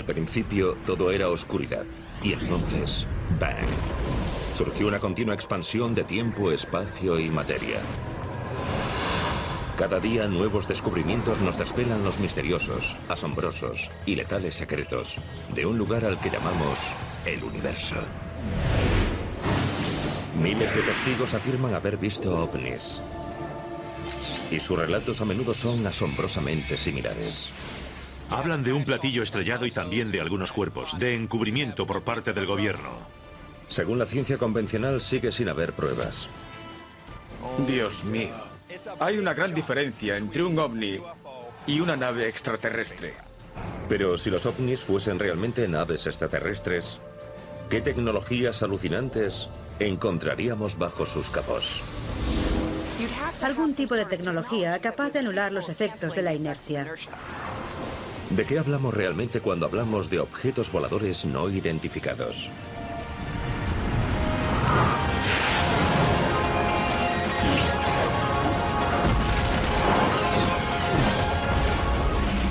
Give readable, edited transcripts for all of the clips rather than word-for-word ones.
Al principio todo era oscuridad, y entonces, ¡bang! Surgió una continua expansión de tiempo, espacio y materia. Cada día nuevos descubrimientos nos desvelan los misteriosos, asombrosos y letales secretos de un lugar al que llamamos el universo. Miles de testigos afirman haber visto ovnis, y sus relatos a menudo son asombrosamente similares. Hablan de un platillo estrellado y también de algunos cuerpos, de encubrimiento por parte del gobierno. Según la ciencia convencional, sigue sin haber pruebas. Dios mío. Hay una gran diferencia entre un ovni y una nave extraterrestre. Pero si los ovnis fuesen realmente naves extraterrestres, ¿qué tecnologías alucinantes encontraríamos bajo sus capós? Algún tipo de tecnología capaz de anular los efectos de la inercia. ¿De qué hablamos realmente cuando hablamos de objetos voladores no identificados?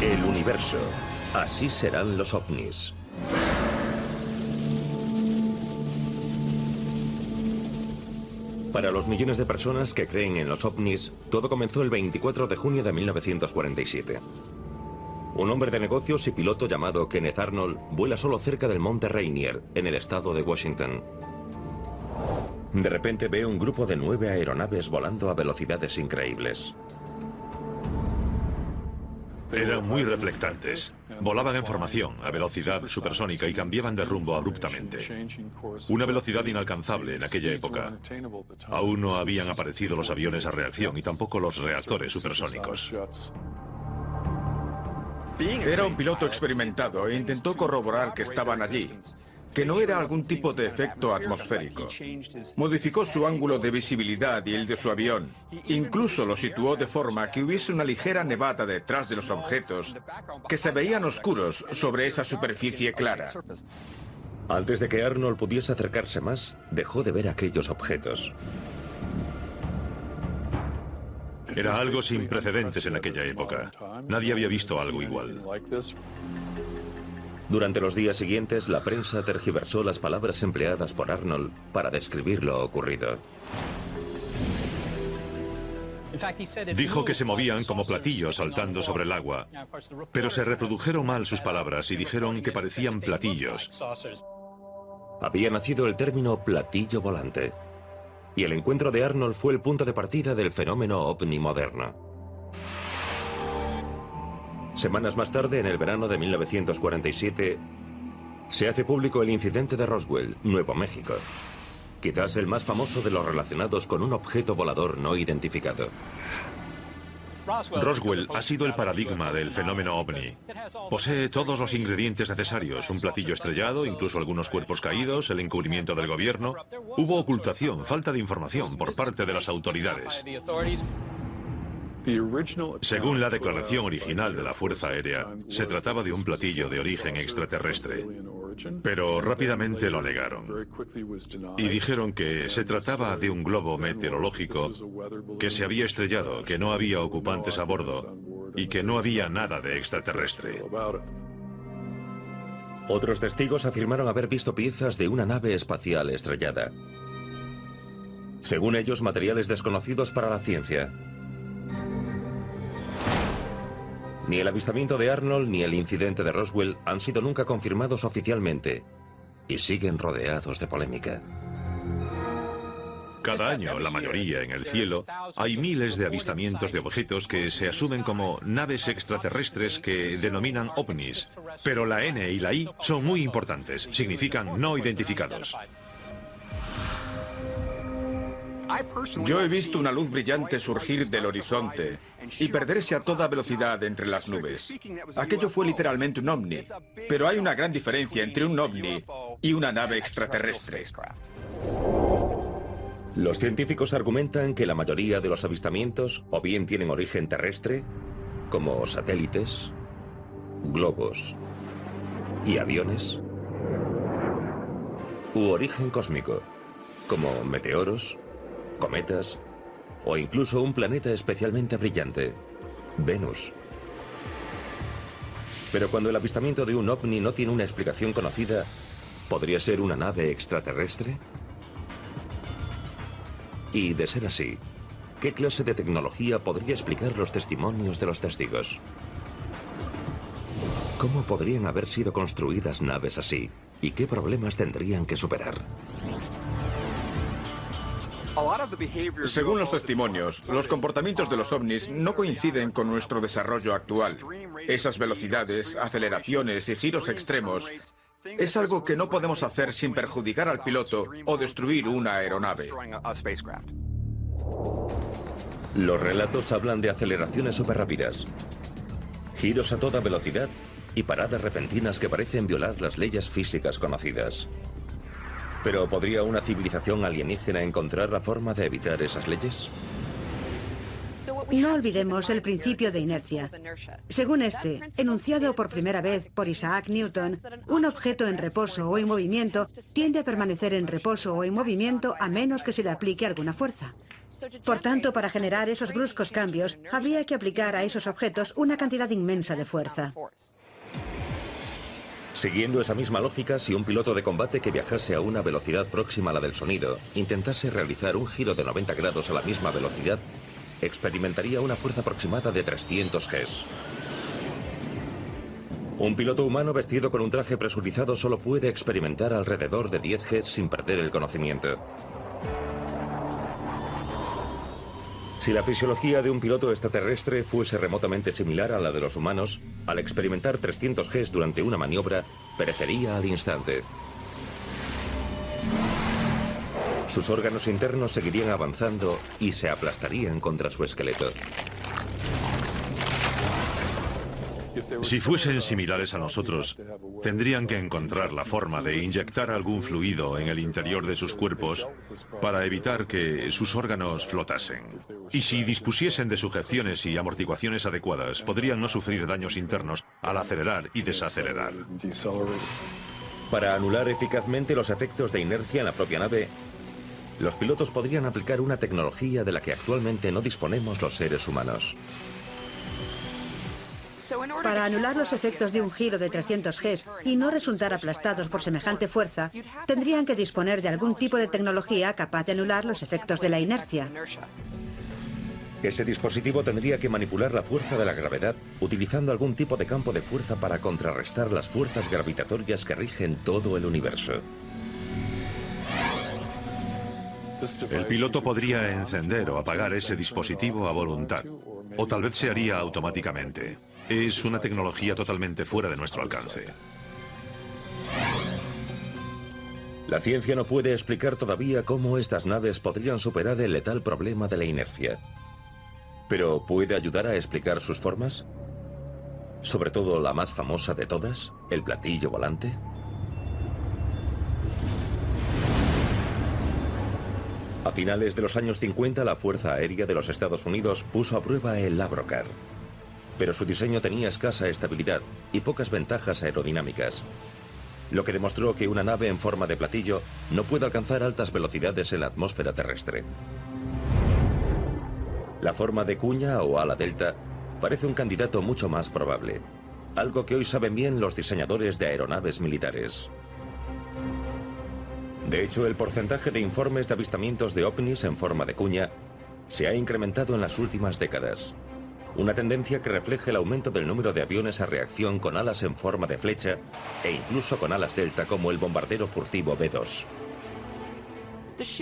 El universo. Así serán los ovnis. Para los millones de personas que creen en los ovnis, todo comenzó el 24 de junio de 1947. Un hombre de negocios y piloto llamado Kenneth Arnold vuela solo cerca del monte Rainier, en el estado de Washington. De repente ve un grupo de 9 aeronaves volando a velocidades increíbles. Eran muy reflectantes. Volaban en formación, a velocidad supersónica y cambiaban de rumbo abruptamente. Una velocidad inalcanzable en aquella época. Aún no habían aparecido los aviones a reacción y tampoco los reactores supersónicos. Era un piloto experimentado e intentó corroborar que estaban allí, que no era algún tipo de efecto atmosférico. Modificó su ángulo de visibilidad y el de su avión. Incluso lo situó de forma que hubiese una ligera nevada detrás de los objetos, que se veían oscuros sobre esa superficie clara. Antes de que Arnold pudiese acercarse más, dejó de ver aquellos objetos. Era algo sin precedentes en aquella época. Nadie había visto algo igual. Durante los días siguientes, la prensa tergiversó las palabras empleadas por Arnold para describir lo ocurrido. Dijo que se movían como platillos saltando sobre el agua, pero se reprodujeron mal sus palabras y dijeron que parecían platillos. Había nacido el término platillo volante, y el encuentro de Arnold fue el punto de partida del fenómeno ovni moderno. Semanas más tarde, en el verano de 1947, se hace público el incidente de Roswell, Nuevo México. Quizás el más famoso de los relacionados con un objeto volador no identificado. Roswell ha sido el paradigma del fenómeno ovni. Posee todos los ingredientes necesarios, un platillo estrellado, incluso algunos cuerpos caídos, el encubrimiento del gobierno. Hubo ocultación, falta de información por parte de las autoridades. Según la declaración original de la Fuerza Aérea, se trataba de un platillo de origen extraterrestre, pero rápidamente lo negaron y dijeron que se trataba de un globo meteorológico que se había estrellado, que no había ocupantes a bordo y que no había nada de extraterrestre. Otros testigos afirmaron haber visto piezas de una nave espacial estrellada. Según ellos, materiales desconocidos para la ciencia. Ni el avistamiento de Arnold ni el incidente de Roswell han sido nunca confirmados oficialmente y siguen rodeados de polémica. Cada año, la mayoría en el cielo, hay miles de avistamientos de objetos que se asumen como naves extraterrestres que denominan ovnis, pero la N y la I son muy importantes, significan no identificados. Yo he visto una luz brillante surgir del horizonte y perderse a toda velocidad entre las nubes. Aquello fue literalmente un ovni, pero hay una gran diferencia entre un ovni y una nave extraterrestre. Los científicos argumentan que la mayoría de los avistamientos o bien tienen origen terrestre, como satélites, globos y aviones, u origen cósmico, como meteoros, cometas o incluso un planeta especialmente brillante, Venus. Pero cuando el avistamiento de un ovni no tiene una explicación conocida, ¿podría ser una nave extraterrestre? Y de ser así, ¿qué clase de tecnología podría explicar los testimonios de los testigos? ¿Cómo podrían haber sido construidas naves así? ¿Y qué problemas tendrían que superar? Según los testimonios, los comportamientos de los ovnis no coinciden con nuestro desarrollo actual. Esas velocidades, aceleraciones y giros extremos es algo que no podemos hacer sin perjudicar al piloto o destruir una aeronave. Los relatos hablan de aceleraciones superrápidas, giros a toda velocidad y paradas repentinas que parecen violar las leyes físicas conocidas. ¿Pero podría una civilización alienígena encontrar la forma de evitar esas leyes? No olvidemos el principio de inercia. Según este, enunciado por primera vez por Isaac Newton, un objeto en reposo o en movimiento tiende a permanecer en reposo o en movimiento a menos que se le aplique alguna fuerza. Por tanto, para generar esos bruscos cambios, habría que aplicar a esos objetos una cantidad inmensa de fuerza. Siguiendo esa misma lógica, si un piloto de combate que viajase a una velocidad próxima a la del sonido intentase realizar un giro de 90 grados a la misma velocidad, experimentaría una fuerza aproximada de 300 Gs. Un piloto humano vestido con un traje presurizado solo puede experimentar alrededor de 10 Gs sin perder el conocimiento. Si la fisiología de un piloto extraterrestre fuese remotamente similar a la de los humanos, al experimentar 300 Gs durante una maniobra, perecería al instante. Sus órganos internos seguirían avanzando y se aplastarían contra su esqueleto. Si fuesen similares a nosotros, tendrían que encontrar la forma de inyectar algún fluido en el interior de sus cuerpos para evitar que sus órganos flotasen. Y si dispusiesen de sujeciones y amortiguaciones adecuadas, podrían no sufrir daños internos al acelerar y desacelerar. Para anular eficazmente los efectos de inercia en la propia nave, los pilotos podrían aplicar una tecnología de la que actualmente no disponemos los seres humanos. Para anular los efectos de un giro de 300 Gs y no resultar aplastados por semejante fuerza, tendrían que disponer de algún tipo de tecnología capaz de anular los efectos de la inercia. Ese dispositivo tendría que manipular la fuerza de la gravedad utilizando algún tipo de campo de fuerza para contrarrestar las fuerzas gravitatorias que rigen todo el universo. El piloto podría encender o apagar ese dispositivo a voluntad, o tal vez se haría automáticamente. Es una tecnología totalmente fuera de nuestro alcance. La ciencia no puede explicar todavía cómo estas naves podrían superar el letal problema de la inercia. ¿Pero puede ayudar a explicar sus formas? Sobre todo la más famosa de todas, el platillo volante. A finales de los años 50, la Fuerza Aérea de los Estados Unidos puso a prueba el Avrocar. Pero su diseño tenía escasa estabilidad y pocas ventajas aerodinámicas, lo que demostró que una nave en forma de platillo no puede alcanzar altas velocidades en la atmósfera terrestre. La forma de cuña o ala delta parece un candidato mucho más probable, algo que hoy saben bien los diseñadores de aeronaves militares. De hecho, el porcentaje de informes de avistamientos de ovnis en forma de cuña se ha incrementado en las últimas décadas. Una tendencia que refleja el aumento del número de aviones a reacción con alas en forma de flecha e incluso con alas delta como el bombardero furtivo B-2.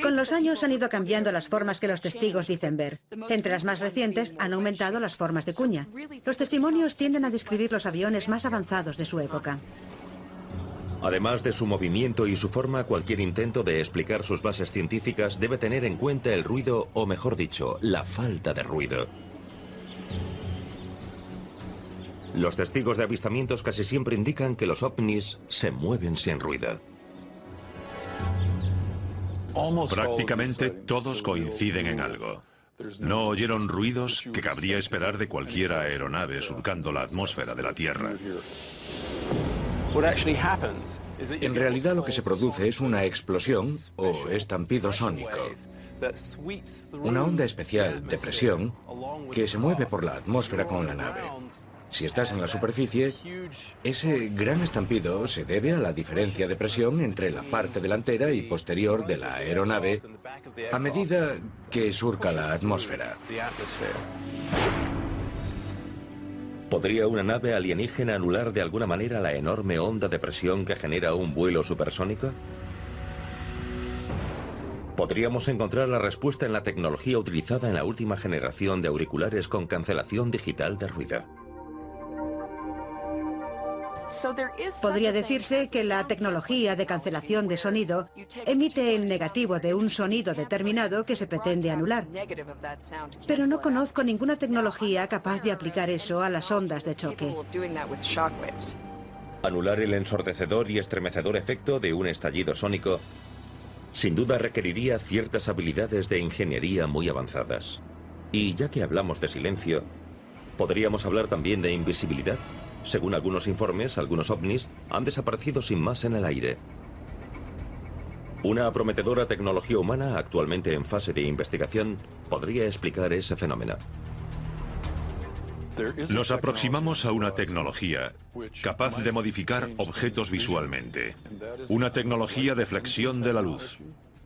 Con los años han ido cambiando las formas que los testigos dicen ver. Entre las más recientes han aumentado las formas de cuña. Los testimonios tienden a describir los aviones más avanzados de su época. Además de su movimiento y su forma, cualquier intento de explicar sus bases científicas debe tener en cuenta el ruido, o mejor dicho, la falta de ruido. Los testigos de avistamientos casi siempre indican que los ovnis se mueven sin ruido. Prácticamente todos coinciden en algo. No oyeron ruidos que cabría esperar de cualquier aeronave surcando la atmósfera de la Tierra. En realidad lo que se produce es una explosión o estampido sónico. Una onda especial de presión que se mueve por la atmósfera con la nave. Si estás en la superficie, ese gran estampido se debe a la diferencia de presión entre la parte delantera y posterior de la aeronave a medida que surca la atmósfera. ¿Podría una nave alienígena anular de alguna manera la enorme onda de presión que genera un vuelo supersónico? ¿Podríamos encontrar la respuesta en la tecnología utilizada en la última generación de auriculares con cancelación digital de ruido? Podría decirse que la tecnología de cancelación de sonido emite el negativo de un sonido determinado que se pretende anular. Pero no conozco ninguna tecnología capaz de aplicar eso a las ondas de choque. Anular el ensordecedor y estremecedor efecto de un estallido sónico sin duda requeriría ciertas habilidades de ingeniería muy avanzadas. Y ya que hablamos de silencio, ¿podríamos hablar también de invisibilidad? Según algunos informes, algunos ovnis han desaparecido sin más en el aire. Una prometedora tecnología humana, actualmente en fase de investigación, podría explicar ese fenómeno. Nos aproximamos a una tecnología capaz de modificar objetos visualmente. Una tecnología de flexión de la luz.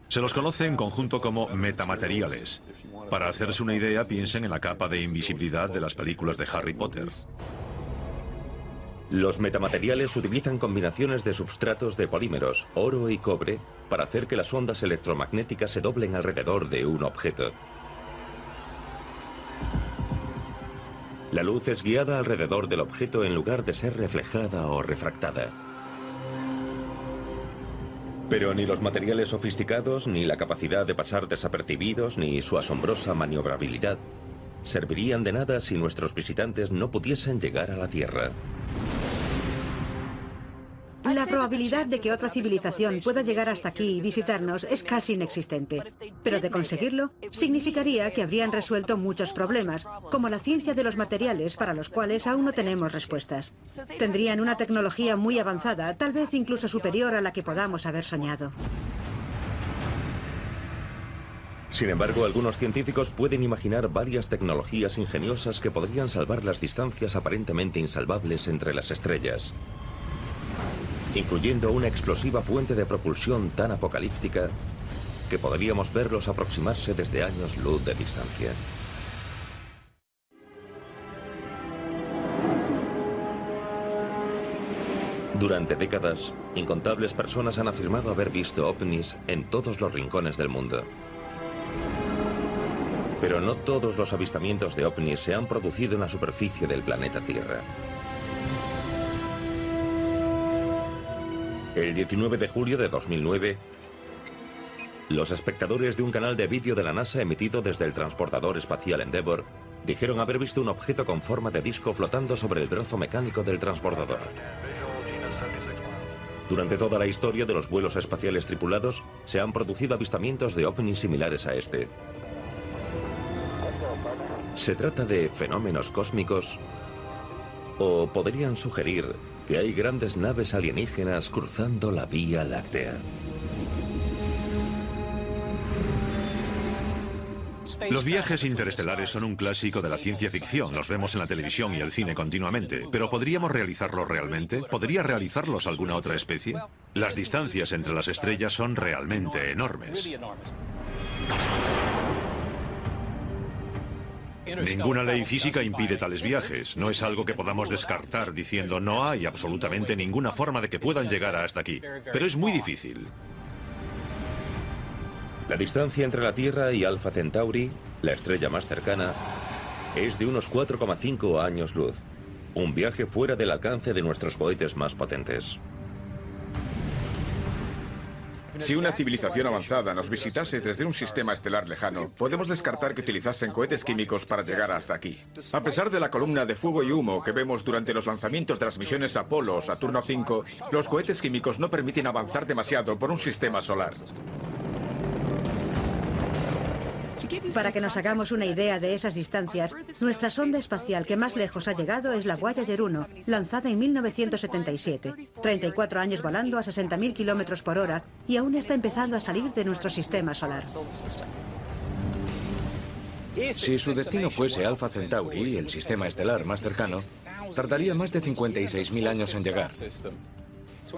Se los conoce en conjunto como metamateriales. Para hacerse una idea, piensen en la capa de invisibilidad de las películas de Harry Potter. Los metamateriales utilizan combinaciones de substratos de polímeros, oro y cobre, para hacer que las ondas electromagnéticas se doblen alrededor de un objeto. La luz es guiada alrededor del objeto en lugar de ser reflejada o refractada. Pero ni los materiales sofisticados, ni la capacidad de pasar desapercibidos, ni su asombrosa maniobrabilidad servirían de nada si nuestros visitantes no pudiesen llegar a la Tierra. La probabilidad de que otra civilización pueda llegar hasta aquí y visitarnos es casi inexistente. Pero de conseguirlo, significaría que habrían resuelto muchos problemas, como la ciencia de los materiales para los cuales aún no tenemos respuestas. Tendrían una tecnología muy avanzada, tal vez incluso superior a la que podamos haber soñado. Sin embargo, algunos científicos pueden imaginar varias tecnologías ingeniosas que podrían salvar las distancias aparentemente insalvables entre las estrellas, incluyendo una explosiva fuente de propulsión tan apocalíptica que podríamos verlos aproximarse desde años luz de distancia. Durante décadas, incontables personas han afirmado haber visto ovnis en todos los rincones del mundo. Pero no todos los avistamientos de ovnis se han producido en la superficie del planeta Tierra. El 19 de julio de 2009, los espectadores de un canal de vídeo de la NASA emitido desde el transportador espacial Endeavour dijeron haber visto un objeto con forma de disco flotando sobre el brazo mecánico del transportador. Durante toda la historia de los vuelos espaciales tripulados, se han producido avistamientos de ovnis similares a este. ¿Se trata de fenómenos cósmicos? ¿O podrían sugerir que hay grandes naves alienígenas cruzando la Vía Láctea? Los viajes interestelares son un clásico de la ciencia ficción. Los vemos en la televisión y el cine continuamente. ¿Pero podríamos realizarlos realmente? ¿Podría realizarlos alguna otra especie? Las distancias entre las estrellas son realmente enormes. Ninguna ley física impide tales viajes. No es algo que podamos descartar diciendo no hay absolutamente ninguna forma de que puedan llegar hasta aquí. Pero es muy difícil. La distancia entre la Tierra y Alpha Centauri, la estrella más cercana, es de unos 4,5 años luz. Un viaje fuera del alcance de nuestros cohetes más potentes. Si una civilización avanzada nos visitase desde un sistema estelar lejano, podemos descartar que utilizasen cohetes químicos para llegar hasta aquí. A pesar de la columna de fuego y humo que vemos durante los lanzamientos de las misiones Apolo o Saturno V, los cohetes químicos no permiten avanzar demasiado por un sistema solar. Para que nos hagamos una idea de esas distancias, nuestra sonda espacial que más lejos ha llegado es la Voyager 1, lanzada en 1977. 34 años volando a 60.000 kilómetros por hora y aún está empezando a salir de nuestro sistema solar. Si su destino fuese Alpha Centauri, el sistema estelar más cercano, tardaría más de 56.000 años en llegar.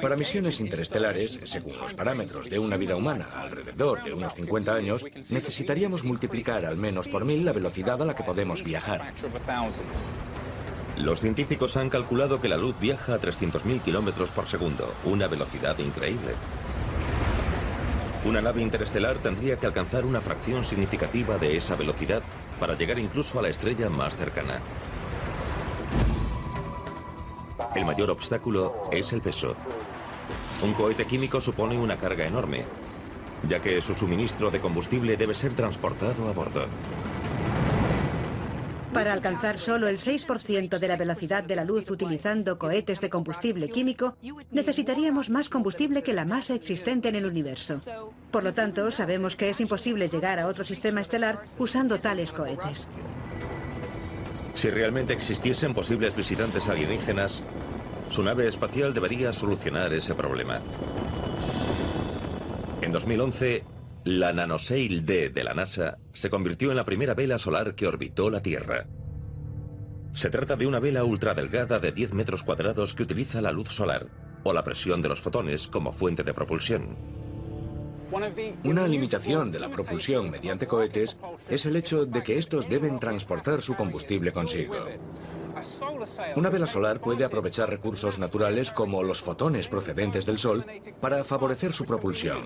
Para misiones interestelares, según los parámetros de una vida humana, alrededor de unos 50 años, necesitaríamos multiplicar al menos por 1000 la velocidad a la que podemos viajar. Los científicos han calculado que la luz viaja a 300.000 kilómetros por segundo, una velocidad increíble. Una nave interestelar tendría que alcanzar una fracción significativa de esa velocidad para llegar incluso a la estrella más cercana. El mayor obstáculo es el peso. Un cohete químico supone una carga enorme, ya que su suministro de combustible debe ser transportado a bordo. Para alcanzar solo el 6% de la velocidad de la luz utilizando cohetes de combustible químico, necesitaríamos más combustible que la masa existente en el universo. Por lo tanto, sabemos que es imposible llegar a otro sistema estelar usando tales cohetes. Si realmente existiesen posibles visitantes alienígenas, su nave espacial debería solucionar ese problema. En 2011, la NanoSail-D de la NASA se convirtió en la primera vela solar que orbitó la Tierra. Se trata de una vela ultradelgada de 10 metros cuadrados que utiliza la luz solar o la presión de los fotones como fuente de propulsión. Una limitación de la propulsión mediante cohetes es el hecho de que estos deben transportar su combustible consigo. Una vela solar puede aprovechar recursos naturales como los fotones procedentes del Sol para favorecer su propulsión.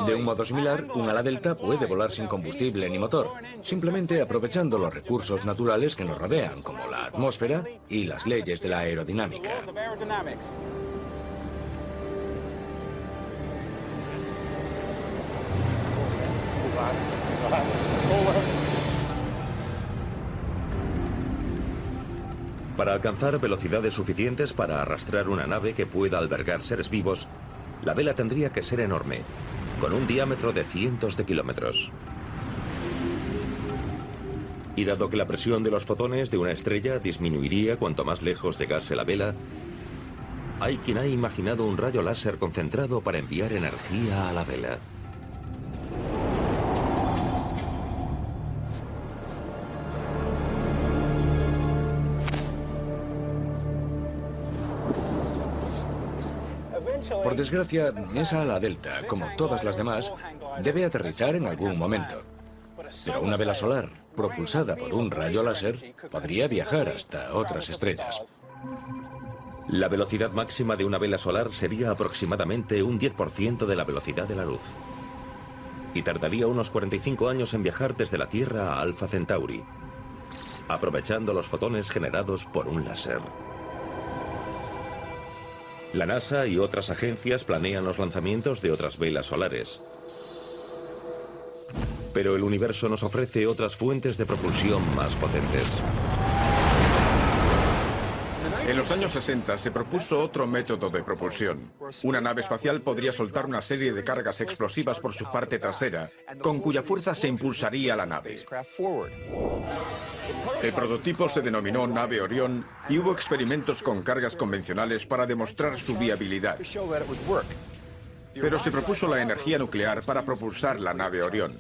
De un modo similar, un ala delta puede volar sin combustible ni motor, simplemente aprovechando los recursos naturales que nos rodean, como la atmósfera y las leyes de la aerodinámica. Para alcanzar velocidades suficientes para arrastrar una nave que pueda albergar seres vivos, la vela tendría que ser enorme, con un diámetro de cientos de kilómetros. Y dado que la presión de los fotones de una estrella disminuiría cuanto más lejos llegase la vela, hay quien ha imaginado un rayo láser concentrado para enviar energía a la vela. Por desgracia, esa ala delta, como todas las demás, debe aterrizar en algún momento. Pero una vela solar, propulsada por un rayo láser, podría viajar hasta otras estrellas. La velocidad máxima de una vela solar sería aproximadamente un 10% de la velocidad de la luz. Y tardaría unos 45 años en viajar desde la Tierra a Alpha Centauri, aprovechando los fotones generados por un láser. La NASA y otras agencias planean los lanzamientos de otras velas solares. Pero el universo nos ofrece otras fuentes de propulsión más potentes. En los años 60 se propuso otro método de propulsión. Una nave espacial podría soltar una serie de cargas explosivas por su parte trasera, con cuya fuerza se impulsaría la nave. El prototipo se denominó Nave Orión y hubo experimentos con cargas convencionales para demostrar su viabilidad. Pero se propuso la energía nuclear para propulsar la nave Orión.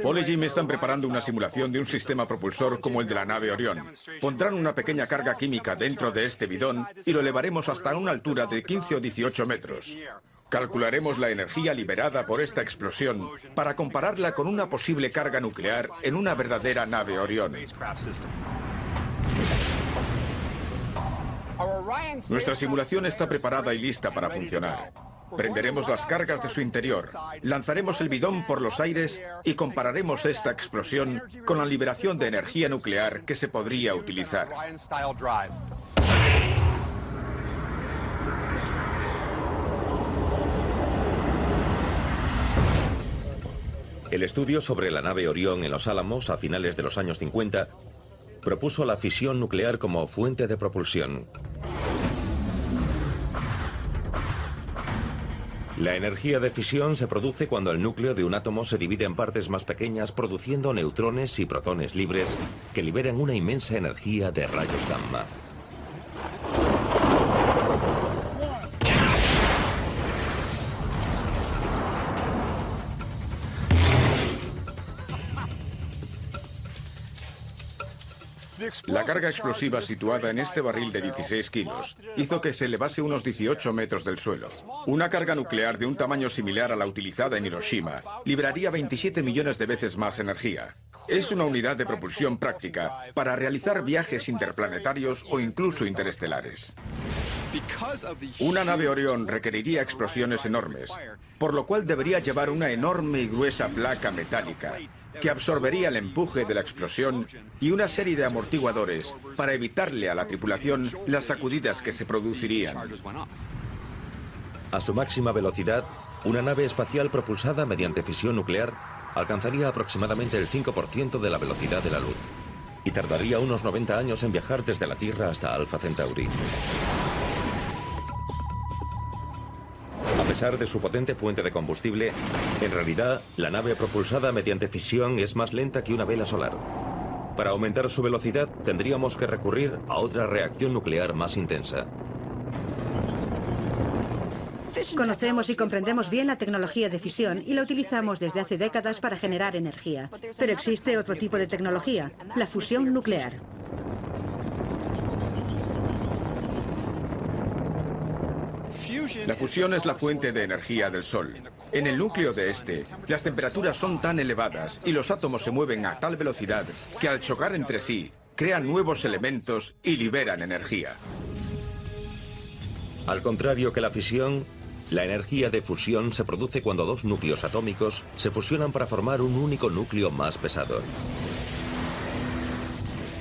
Paul y Jim están preparando una simulación de un sistema propulsor como el de la nave Orión. Pondrán una pequeña carga química dentro de este bidón y lo elevaremos hasta una altura de 15 o 18 metros. Calcularemos la energía liberada por esta explosión para compararla con una posible carga nuclear en una verdadera nave Orión. Nuestra simulación está preparada y lista para funcionar. Prenderemos las cargas de su interior, lanzaremos el bidón por los aires y compararemos esta explosión con la liberación de energía nuclear que se podría utilizar. El estudio sobre la nave Orión en Los Álamos a finales de los años 50 propuso la fisión nuclear como fuente de propulsión. La energía de fisión se produce cuando el núcleo de un átomo se divide en partes más pequeñas, produciendo neutrones y protones libres que liberan una inmensa energía de rayos gamma. La carga explosiva situada en este barril de 16 kilos hizo que se elevase unos 18 metros del suelo. Una carga nuclear de un tamaño similar a la utilizada en Hiroshima libraría 27 millones de veces más energía. Es una unidad de propulsión práctica para realizar viajes interplanetarios o incluso interestelares. Una nave Orión requeriría explosiones enormes, por lo cual debería llevar una enorme y gruesa placa metálica que absorbería el empuje de la explosión y una serie de amortiguadores para evitarle a la tripulación las sacudidas que se producirían. A su máxima velocidad, una nave espacial propulsada mediante fisión nuclear alcanzaría aproximadamente el 5% de la velocidad de la luz y tardaría unos 90 años en viajar desde la Tierra hasta Alpha Centauri. A pesar de su potente fuente de combustible, en realidad, la nave propulsada mediante fisión es más lenta que una vela solar. Para aumentar su velocidad, tendríamos que recurrir a otra reacción nuclear más intensa. Conocemos y comprendemos bien la tecnología de fisión y la utilizamos desde hace décadas para generar energía. Pero existe otro tipo de tecnología, la fusión nuclear. La fusión es la fuente de energía del Sol. En el núcleo de este, las temperaturas son tan elevadas y los átomos se mueven a tal velocidad que al chocar entre sí, crean nuevos elementos y liberan energía. Al contrario que la fisión, la energía de fusión se produce cuando dos núcleos atómicos se fusionan para formar un único núcleo más pesado.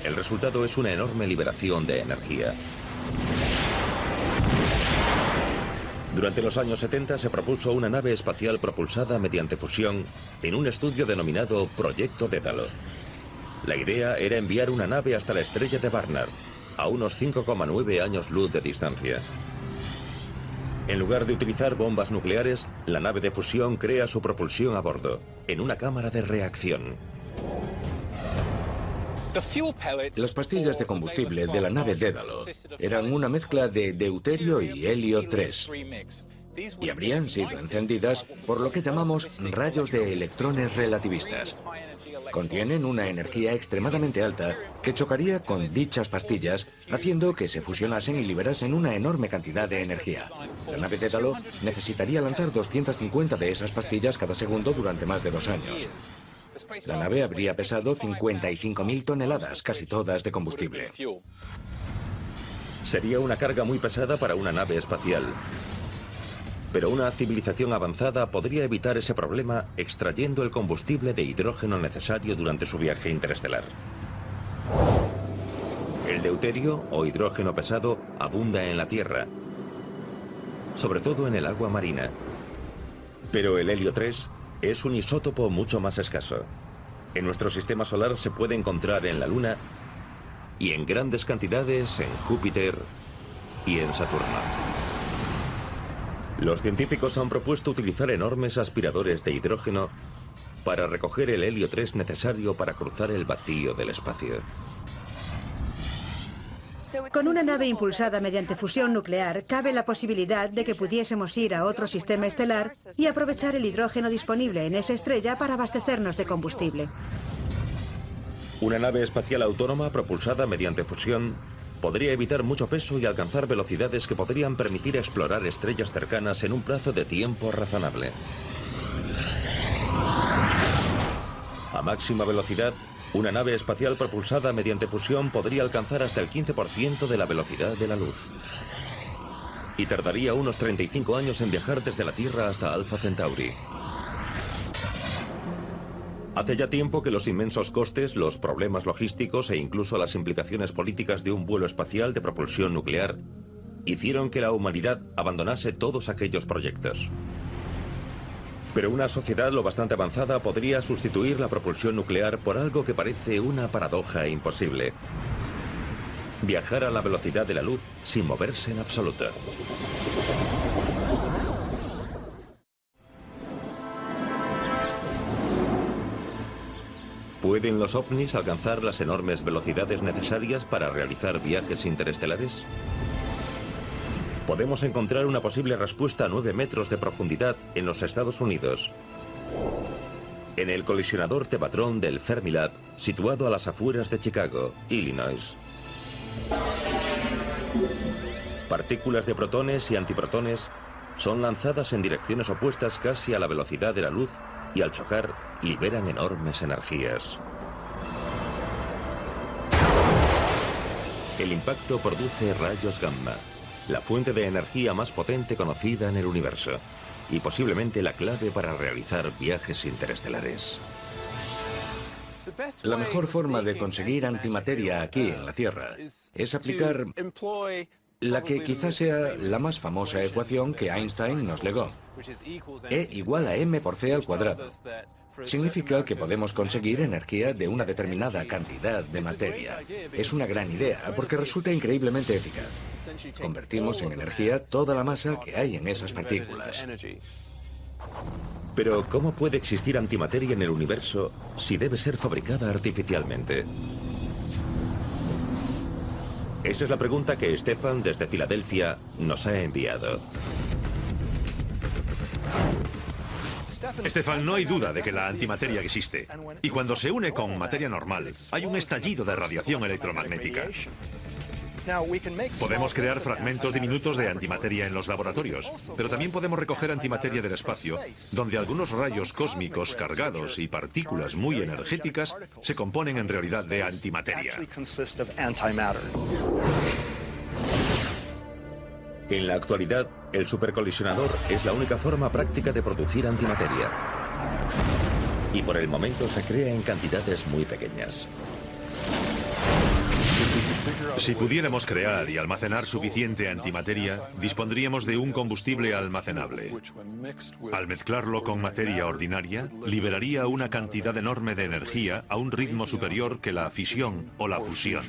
El resultado es una enorme liberación de energía. Durante los años 70 se propuso una nave espacial propulsada mediante fusión en un estudio denominado Proyecto Dédalo. La idea era enviar una nave hasta la estrella de Barnard, a unos 5,9 años luz de distancia. En lugar de utilizar bombas nucleares, la nave de fusión crea su propulsión a bordo, en una cámara de reacción. Las pastillas de combustible de la nave Dédalo eran una mezcla de deuterio y helio 3 y habrían sido encendidas por lo que llamamos rayos de electrones relativistas. Contienen una energía extremadamente alta que chocaría con dichas pastillas, haciendo que se fusionasen y liberasen una enorme cantidad de energía. La nave Dédalo necesitaría lanzar 250 de esas pastillas cada segundo durante más de 2 años. La nave habría pesado 55.000 toneladas, casi todas de combustible. Sería una carga muy pesada para una nave espacial. Pero una civilización avanzada podría evitar ese problema extrayendo el combustible de hidrógeno necesario durante su viaje interestelar. El deuterio, o hidrógeno pesado, abunda en la Tierra, sobre todo en el agua marina. Pero el helio 3 es un isótopo mucho más escaso. En nuestro sistema solar se puede encontrar en la Luna y en grandes cantidades en Júpiter y en Saturno. Los científicos han propuesto utilizar enormes aspiradores de hidrógeno para recoger el helio 3 necesario para cruzar el vacío del espacio. Con una nave impulsada mediante fusión nuclear, cabe la posibilidad de que pudiésemos ir a otro sistema estelar y aprovechar el hidrógeno disponible en esa estrella para abastecernos de combustible. Una nave espacial autónoma propulsada mediante fusión podría evitar mucho peso y alcanzar velocidades que podrían permitir explorar estrellas cercanas en un plazo de tiempo razonable. A máxima velocidad, una nave espacial propulsada mediante fusión podría alcanzar hasta el 15% de la velocidad de la luz. Y tardaría unos 35 años en viajar desde la Tierra hasta Alpha Centauri. Hace ya tiempo que los inmensos costes, los problemas logísticos e incluso las implicaciones políticas de un vuelo espacial de propulsión nuclear hicieron que la humanidad abandonase todos aquellos proyectos. Pero una sociedad lo bastante avanzada podría sustituir la propulsión nuclear por algo que parece una paradoja imposible: viajar a la velocidad de la luz sin moverse en absoluto. ¿Pueden los ovnis alcanzar las enormes velocidades necesarias para realizar viajes interestelares? Podemos encontrar una posible respuesta a 9 metros de profundidad en los Estados Unidos. en el colisionador Tevatron del Fermilab, situado a las afueras de Chicago, Illinois. Partículas de protones y antiprotones son lanzadas en direcciones opuestas casi a la velocidad de la luz y al chocar liberan enormes energías. El impacto produce rayos gamma, la fuente de energía más potente conocida en el universo y posiblemente la clave para realizar viajes interestelares. La mejor forma de conseguir antimateria aquí en la Tierra es aplicar la que quizás sea la más famosa ecuación que Einstein nos legó. E igual a m por c al cuadrado. Significa que podemos conseguir energía de una determinada cantidad de materia. Es una gran idea porque resulta increíblemente eficaz. Convertimos en energía toda la masa que hay en esas partículas. Pero, ¿cómo puede existir antimateria en el universo si debe ser fabricada artificialmente? Esa es la pregunta que Stefan, desde Filadelfia, nos ha enviado. Stefan, no hay duda de que la antimateria existe. Y cuando se une con materia normal, hay un estallido de radiación electromagnética. Podemos crear fragmentos diminutos de antimateria en los laboratorios, pero también podemos recoger antimateria del espacio, donde algunos rayos cósmicos cargados y partículas muy energéticas se componen en realidad de antimateria. En la actualidad, el supercolisionador es la única forma práctica de producir antimateria. Y por el momento se crea en cantidades muy pequeñas. Si pudiéramos crear y almacenar suficiente antimateria, dispondríamos de un combustible almacenable. Al mezclarlo con materia ordinaria, liberaría una cantidad enorme de energía a un ritmo superior que la fisión o la fusión.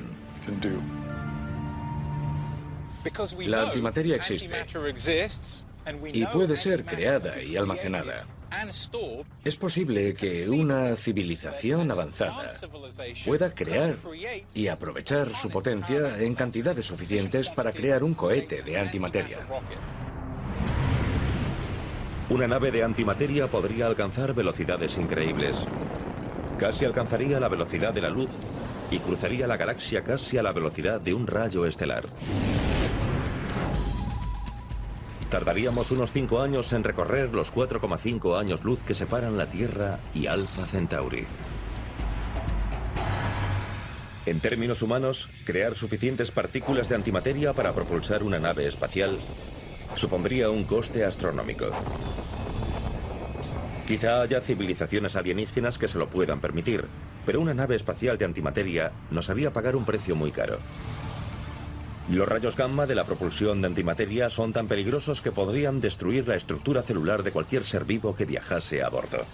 La antimateria existe y puede ser creada y almacenada. Es posible que una civilización avanzada pueda crear y aprovechar su potencia en cantidades suficientes para crear un cohete de antimateria. Una nave de antimateria podría alcanzar velocidades increíbles. Casi alcanzaría la velocidad de la luz y cruzaría la galaxia casi a la velocidad de un rayo estelar. Tardaríamos unos 5 años en recorrer los 4,5 años luz que separan la Tierra y Alpha Centauri. En términos humanos, crear suficientes partículas de antimateria para propulsar una nave espacial supondría un coste astronómico. Quizá haya civilizaciones alienígenas que se lo puedan permitir, pero una nave espacial de antimateria nos haría pagar un precio muy caro. Los rayos gamma de la propulsión de antimateria son tan peligrosos que podrían destruir la estructura celular de cualquier ser vivo que viajase a bordo.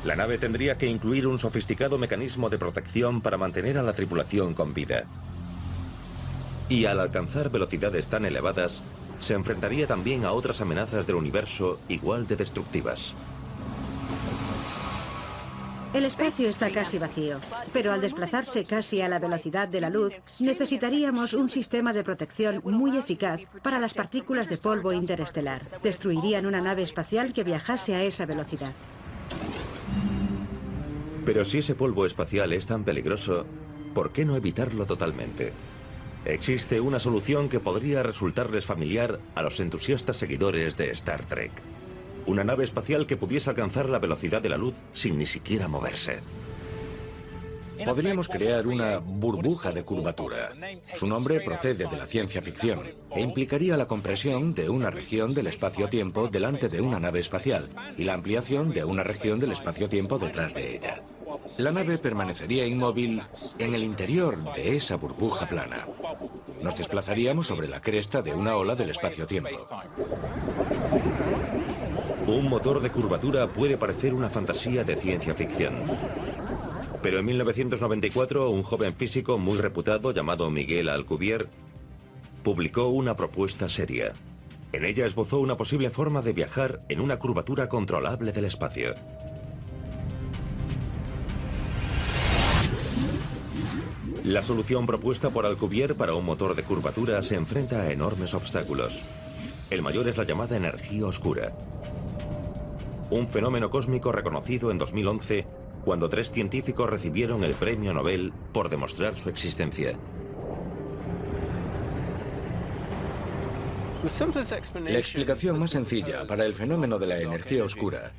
La nave tendría que incluir un sofisticado mecanismo de protección para mantener a la tripulación con vida. Y al alcanzar velocidades tan elevadas, se enfrentaría también a otras amenazas del universo igual de destructivas. El espacio está casi vacío, pero al desplazarse casi a la velocidad de la luz, necesitaríamos un sistema de protección muy eficaz para las partículas de polvo interestelar. Destruirían una nave espacial que viajase a esa velocidad. Pero si ese polvo espacial es tan peligroso, ¿por qué no evitarlo totalmente? Existe una solución que podría resultarles familiar a los entusiastas seguidores de Star Trek. Una nave espacial que pudiese alcanzar la velocidad de la luz sin ni siquiera moverse. Podríamos crear una burbuja de curvatura. Su nombre procede de la ciencia ficción e implicaría la compresión de una región del espacio-tiempo delante de una nave espacial y la ampliación de una región del espacio-tiempo detrás de ella. La nave permanecería inmóvil en el interior de esa burbuja plana. Nos desplazaríamos sobre la cresta de una ola del espacio-tiempo. Un motor de curvatura puede parecer una fantasía de ciencia ficción. Pero en 1994, un joven físico muy reputado llamado Miguel Alcubierre publicó una propuesta seria. En ella esbozó una posible forma de viajar en una curvatura controlable del espacio. La solución propuesta por Alcubierre para un motor de curvatura se enfrenta a enormes obstáculos. El mayor es la llamada energía oscura. un fenómeno cósmico reconocido en 2011 cuando 3 científicos recibieron el premio Nobel por demostrar su existencia. La explicación más sencilla para el fenómeno de la energía oscura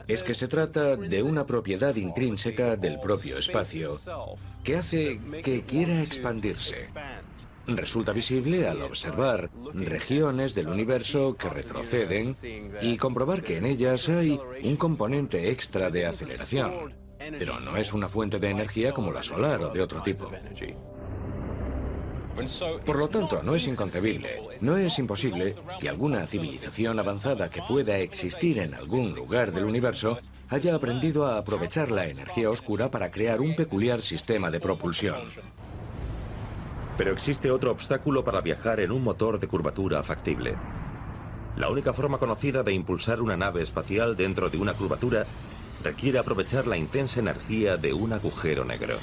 es que se trata de una propiedad intrínseca del propio espacio que hace que quiera expandirse. Resulta visible al observar regiones del universo que retroceden y comprobar que en ellas hay un componente extra de aceleración, pero no es una fuente de energía como la solar o de otro tipo. Por lo tanto, no es inconcebible, no es imposible que alguna civilización avanzada que pueda existir en algún lugar del universo haya aprendido a aprovechar la energía oscura para crear un peculiar sistema de propulsión. Pero existe otro obstáculo para viajar en un motor de curvatura factible. La única forma conocida de impulsar una nave espacial dentro de una curvatura requiere aprovechar la intensa energía de un agujero negro.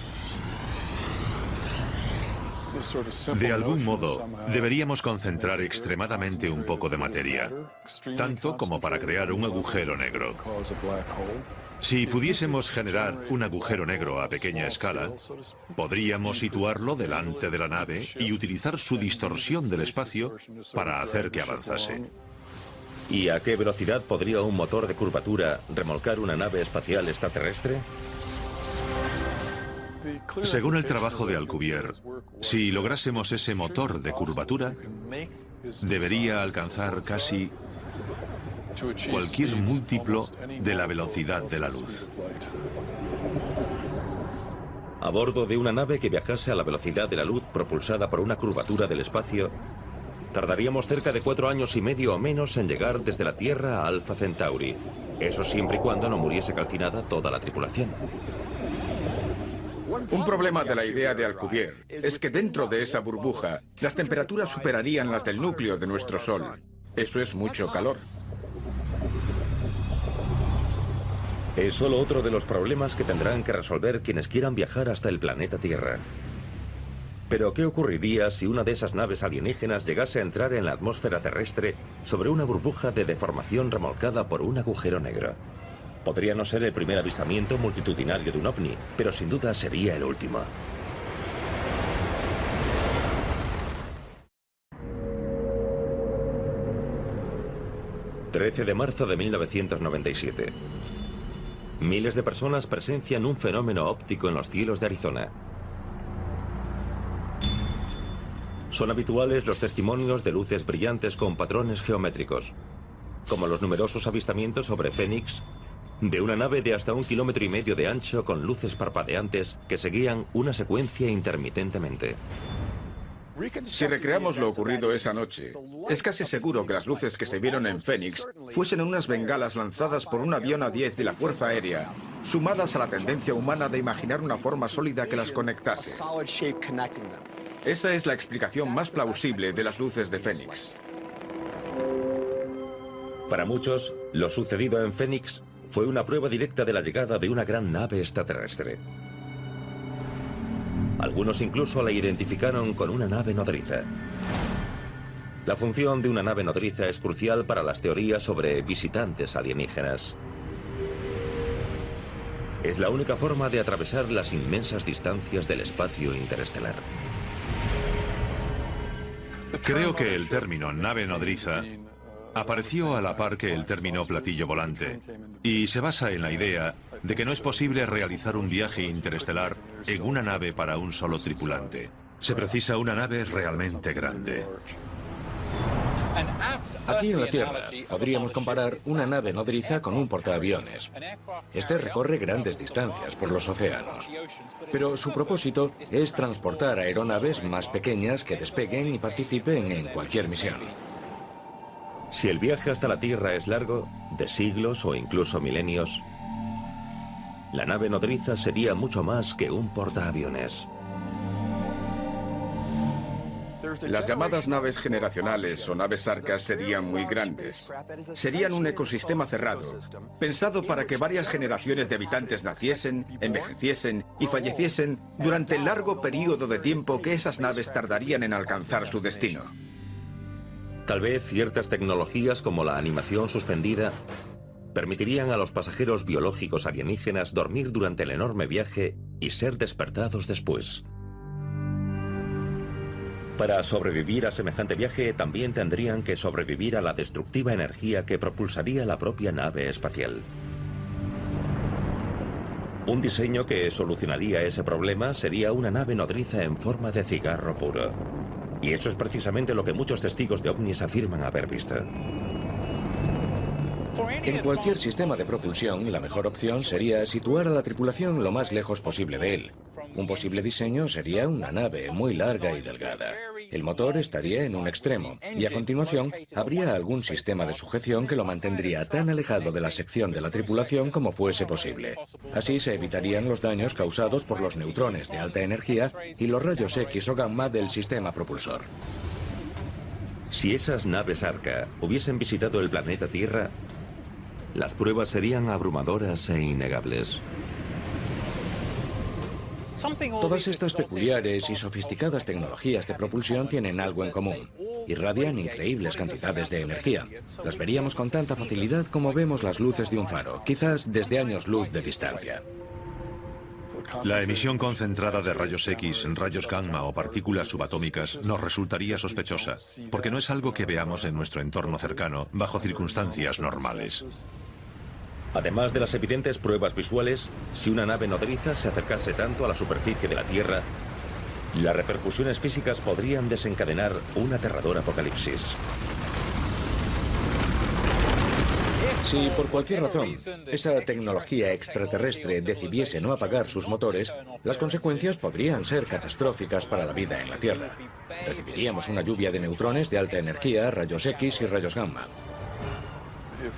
De algún modo, deberíamos concentrar extremadamente un poco de materia, tanto como para crear un agujero negro. Si pudiésemos generar un agujero negro a pequeña escala, podríamos situarlo delante de la nave y utilizar su distorsión del espacio para hacer que avanzase. ¿Y a qué velocidad podría un motor de curvatura remolcar una nave espacial extraterrestre? Según el trabajo de Alcubierre, si lográsemos ese motor de curvatura, debería alcanzar casi cualquier múltiplo de la velocidad de la luz. A bordo de una nave que viajase a la velocidad de la luz propulsada por una curvatura del espacio, tardaríamos cerca de 4 años y medio o menos en llegar desde la Tierra a Alpha Centauri. Eso siempre y cuando no muriese calcinada toda la tripulación. Un problema de la idea de Alcubierre es que dentro de esa burbuja las temperaturas superarían las del núcleo de nuestro Sol. Eso es mucho calor. Es solo otro de los problemas que tendrán que resolver quienes quieran viajar hasta el planeta Tierra. Pero ¿qué ocurriría si una de esas naves alienígenas llegase a entrar en la atmósfera terrestre sobre una burbuja de deformación remolcada por un agujero negro? Podría no ser el primer avistamiento multitudinario de un ovni, pero sin duda sería el último. ...13 de marzo de 1997... Miles de personas presencian un fenómeno óptico en los cielos de Arizona. Son habituales los testimonios de luces brillantes con patrones geométricos, como los numerosos avistamientos sobre Phoenix, de una nave de hasta 1,5 kilómetros de ancho con luces parpadeantes que seguían una secuencia intermitentemente. Si recreamos lo ocurrido esa noche, es casi seguro que las luces que se vieron en Phoenix fuesen unas bengalas lanzadas por un avión A-10 de la Fuerza Aérea, sumadas a la tendencia humana de imaginar una forma sólida que las conectase. Esa es la explicación más plausible de las luces de Phoenix. Para muchos, lo sucedido en Phoenix fue una prueba directa de la llegada de una gran nave extraterrestre. Algunos incluso la identificaron con una nave nodriza. La función de una nave nodriza es crucial para las teorías sobre visitantes alienígenas. Es la única forma de atravesar las inmensas distancias del espacio interestelar. Creo que el término nave nodriza apareció a la par que el término platillo volante, y se basa en la idea de que no es posible realizar un viaje interestelar en una nave para un solo tripulante. Se precisa una nave realmente grande. Aquí en la Tierra podríamos comparar una nave nodriza con un portaaviones. Este recorre grandes distancias por los océanos, pero su propósito es transportar aeronaves más pequeñas que despeguen y participen en cualquier misión. Si el viaje hasta la Tierra es largo, de siglos o incluso milenios, la nave nodriza sería mucho más que un portaaviones. Las llamadas naves generacionales o naves arcas serían muy grandes. Serían un ecosistema cerrado, pensado para que varias generaciones de habitantes naciesen, envejeciesen y falleciesen durante el largo periodo de tiempo que esas naves tardarían en alcanzar su destino. Tal vez ciertas tecnologías como la animación suspendida permitirían a los pasajeros biológicos alienígenas dormir durante el enorme viaje y ser despertados después. Para sobrevivir a semejante viaje, también tendrían que sobrevivir a la destructiva energía que propulsaría la propia nave espacial. Un diseño que solucionaría ese problema sería una nave nodriza en forma de cigarro puro. Y eso es precisamente lo que muchos testigos de ovnis afirman haber visto. En cualquier sistema de propulsión, la mejor opción sería situar a la tripulación lo más lejos posible de él. Un posible diseño sería una nave muy larga y delgada. El motor estaría en un extremo y a continuación habría algún sistema de sujeción que lo mantendría tan alejado de la sección de la tripulación como fuese posible. Así se evitarían los daños causados por los neutrones de alta energía y los rayos X o gamma del sistema propulsor. Si esas naves Arca hubiesen visitado el planeta Tierra, las pruebas serían abrumadoras e innegables. Todas estas peculiares y sofisticadas tecnologías de propulsión tienen algo en común. Irradian increíbles cantidades de energía. Las veríamos con tanta facilidad como vemos las luces de un faro, quizás desde años luz de distancia. La emisión concentrada de rayos X, rayos gamma o partículas subatómicas nos resultaría sospechosa, porque no es algo que veamos en nuestro entorno cercano bajo circunstancias normales. Además de las evidentes pruebas visuales, si una nave nodriza se acercase tanto a la superficie de la Tierra, las repercusiones físicas podrían desencadenar un aterrador apocalipsis. Si por cualquier razón esa tecnología extraterrestre decidiese no apagar sus motores, las consecuencias podrían ser catastróficas para la vida en la Tierra. Recibiríamos una lluvia de neutrones de alta energía, rayos X y rayos gamma.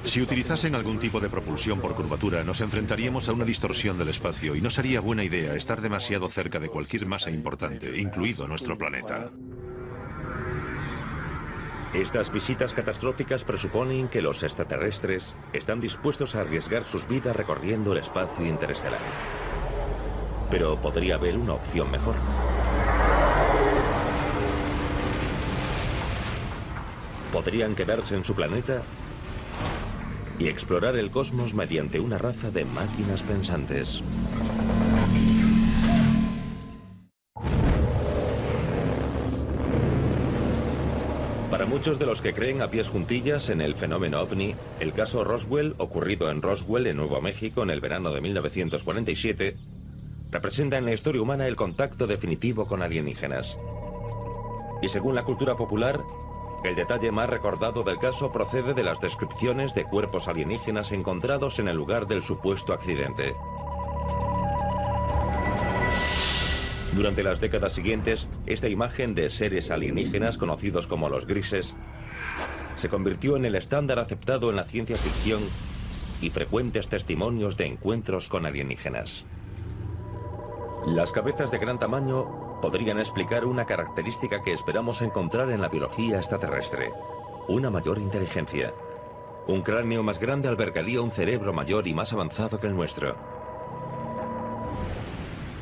Si utilizasen algún tipo de propulsión por curvatura, nos enfrentaríamos a una distorsión del espacio y no sería buena idea estar demasiado cerca de cualquier masa importante, incluido nuestro planeta. Estas visitas catastróficas presuponen que los extraterrestres están dispuestos a arriesgar sus vidas recorriendo el espacio interestelar. Pero podría haber una opción mejor. Podrían quedarse en su planeta y explorar el cosmos mediante una raza de máquinas pensantes. Para muchos de los que creen a pies juntillas en el fenómeno ovni, el caso Roswell, ocurrido en Roswell, en Nuevo México, en el verano de 1947, representa en la historia humana el contacto definitivo con alienígenas. Y según la cultura popular, el detalle más recordado del caso procede de las descripciones de cuerpos alienígenas encontrados en el lugar del supuesto accidente. Durante las décadas siguientes, esta imagen de seres alienígenas, conocidos como los grises, se convirtió en el estándar aceptado en la ciencia ficción y frecuentes testimonios de encuentros con alienígenas. Las cabezas de gran tamaño podrían explicar una característica que esperamos encontrar en la biología extraterrestre: una mayor inteligencia. Un cráneo más grande albergaría un cerebro mayor y más avanzado que el nuestro.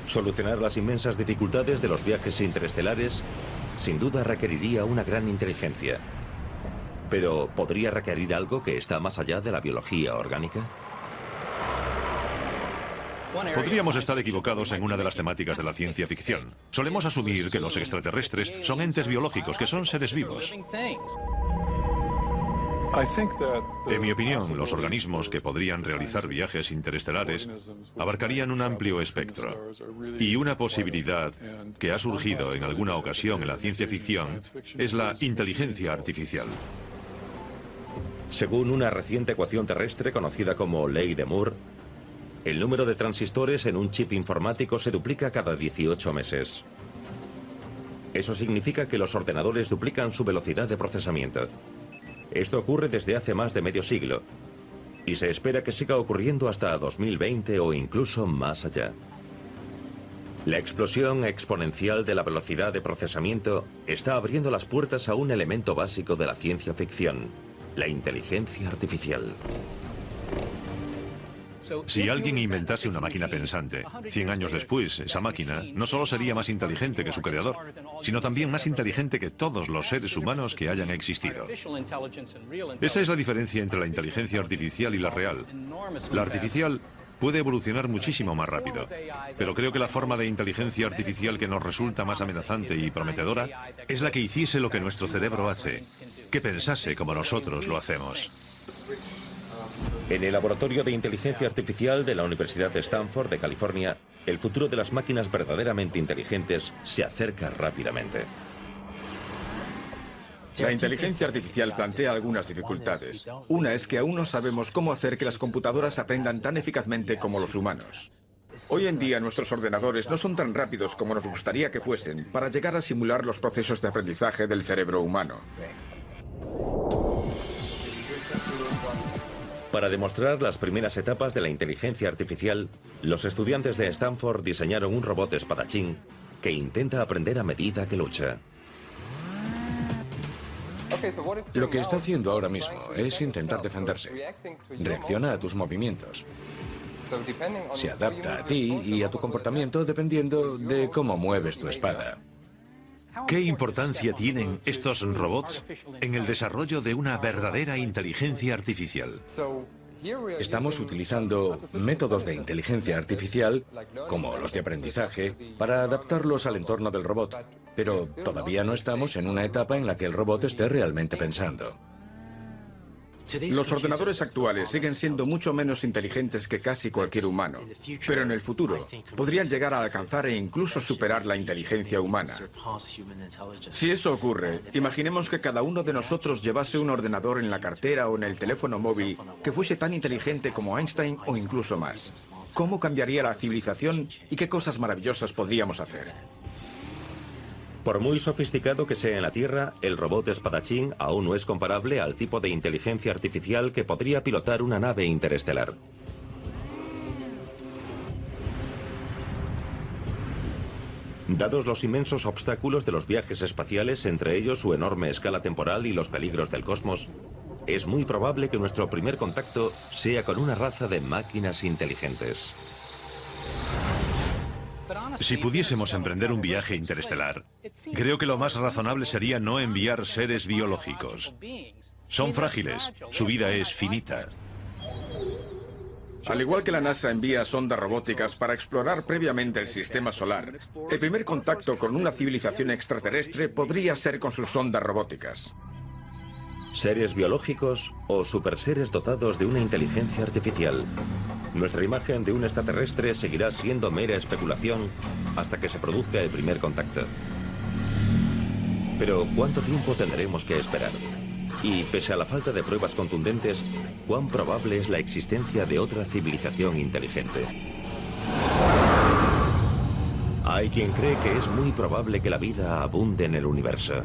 Solucionar las inmensas dificultades de los viajes interestelares sin duda requeriría una gran inteligencia. Pero ¿podría requerir algo que está más allá de la biología orgánica? Podríamos estar equivocados en una de las temáticas de la ciencia ficción. Solemos asumir que los extraterrestres son entes biológicos, que son seres vivos. En mi opinión, los organismos que podrían realizar viajes interestelares abarcarían un amplio espectro. Y una posibilidad que ha surgido en alguna ocasión en la ciencia ficción es la inteligencia artificial. Según una reciente ecuación terrestre conocida como Ley de Moore, el número de transistores en un chip informático se duplica cada 18 meses. Eso significa que los ordenadores duplican su velocidad de procesamiento. Esto ocurre desde hace más de medio siglo, y se espera que siga ocurriendo hasta 2020 o incluso más allá. La explosión exponencial de la velocidad de procesamiento está abriendo las puertas a un elemento básico de la ciencia ficción: la inteligencia artificial. Si alguien inventase una máquina pensante, 100 años después, esa máquina no solo sería más inteligente que su creador, sino también más inteligente que todos los seres humanos que hayan existido. Esa es la diferencia entre la inteligencia artificial y la real. La artificial puede evolucionar muchísimo más rápido, pero creo que la forma de inteligencia artificial que nos resulta más amenazante y prometedora es la que hiciese lo que nuestro cerebro hace, que pensase como nosotros lo hacemos. En el Laboratorio de Inteligencia Artificial de la Universidad de Stanford de California, el futuro de las máquinas verdaderamente inteligentes se acerca rápidamente. La inteligencia artificial plantea algunas dificultades. Una es que aún no sabemos cómo hacer que las computadoras aprendan tan eficazmente como los humanos. Hoy en día nuestros ordenadores no son tan rápidos como nos gustaría que fuesen para llegar a simular los procesos de aprendizaje del cerebro humano. Para demostrar las primeras etapas de la inteligencia artificial, los estudiantes de Stanford diseñaron un robot espadachín que intenta aprender a medida que lucha. Lo que está haciendo ahora mismo es intentar defenderse. Reacciona a tus movimientos. Se adapta a ti y a tu comportamiento dependiendo de cómo mueves tu espada. ¿Qué importancia tienen estos robots en el desarrollo de una verdadera inteligencia artificial? Estamos utilizando métodos de inteligencia artificial, como los de aprendizaje, para adaptarlos al entorno del robot, pero todavía no estamos en una etapa en la que el robot esté realmente pensando. Los ordenadores actuales siguen siendo mucho menos inteligentes que casi cualquier humano, pero en el futuro podrían llegar a alcanzar e incluso superar la inteligencia humana. Si eso ocurre, imaginemos que cada uno de nosotros llevase un ordenador en la cartera o en el teléfono móvil que fuese tan inteligente como Einstein o incluso más. ¿Cómo cambiaría la civilización y qué cosas maravillosas podríamos hacer? Por muy sofisticado que sea en la Tierra, el robot espadachín aún no es comparable al tipo de inteligencia artificial que podría pilotar una nave interestelar. Dados los inmensos obstáculos de los viajes espaciales, entre ellos su enorme escala temporal y los peligros del cosmos, es muy probable que nuestro primer contacto sea con una raza de máquinas inteligentes. Si pudiésemos emprender un viaje interestelar, creo que lo más razonable sería no enviar seres biológicos. Son frágiles, su vida es finita. Al igual que la NASA envía sondas robóticas para explorar previamente el sistema solar, el primer contacto con una civilización extraterrestre podría ser con sus sondas robóticas. Seres biológicos o superseres dotados de una inteligencia artificial. Nuestra imagen de un extraterrestre seguirá siendo mera especulación hasta que se produzca el primer contacto. Pero ¿cuánto tiempo tendremos que esperar? Y pese a la falta de pruebas contundentes, ¿cuán probable es la existencia de otra civilización inteligente? Hay quien cree que es muy probable que la vida abunde en el universo.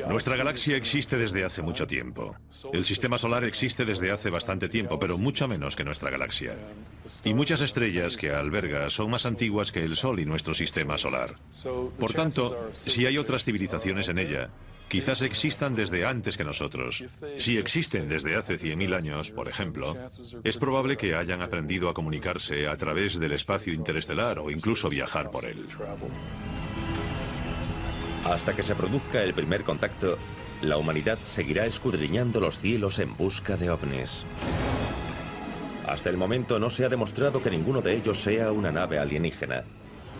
Nuestra galaxia existe desde hace mucho tiempo. El sistema solar existe desde hace bastante tiempo, pero mucho menos que nuestra galaxia. Y muchas estrellas que alberga son más antiguas que el Sol y nuestro sistema solar. Por tanto, si hay otras civilizaciones en ella, quizás existan desde antes que nosotros. Si existen desde hace 100.000 años, por ejemplo, es probable que hayan aprendido a comunicarse a través del espacio interestelar o incluso viajar por él. Hasta que se produzca el primer contacto, la humanidad seguirá escudriñando los cielos en busca de ovnis. Hasta el momento no se ha demostrado que ninguno de ellos sea una nave alienígena,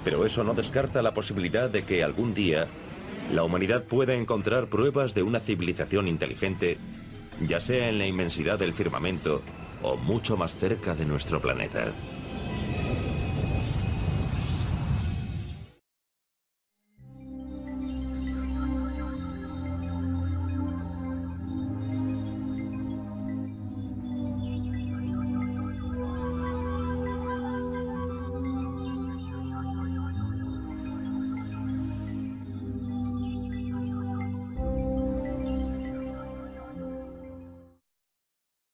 pero eso no descarta la posibilidad de que algún día la humanidad pueda encontrar pruebas de una civilización inteligente, ya sea en la inmensidad del firmamento o mucho más cerca de nuestro planeta.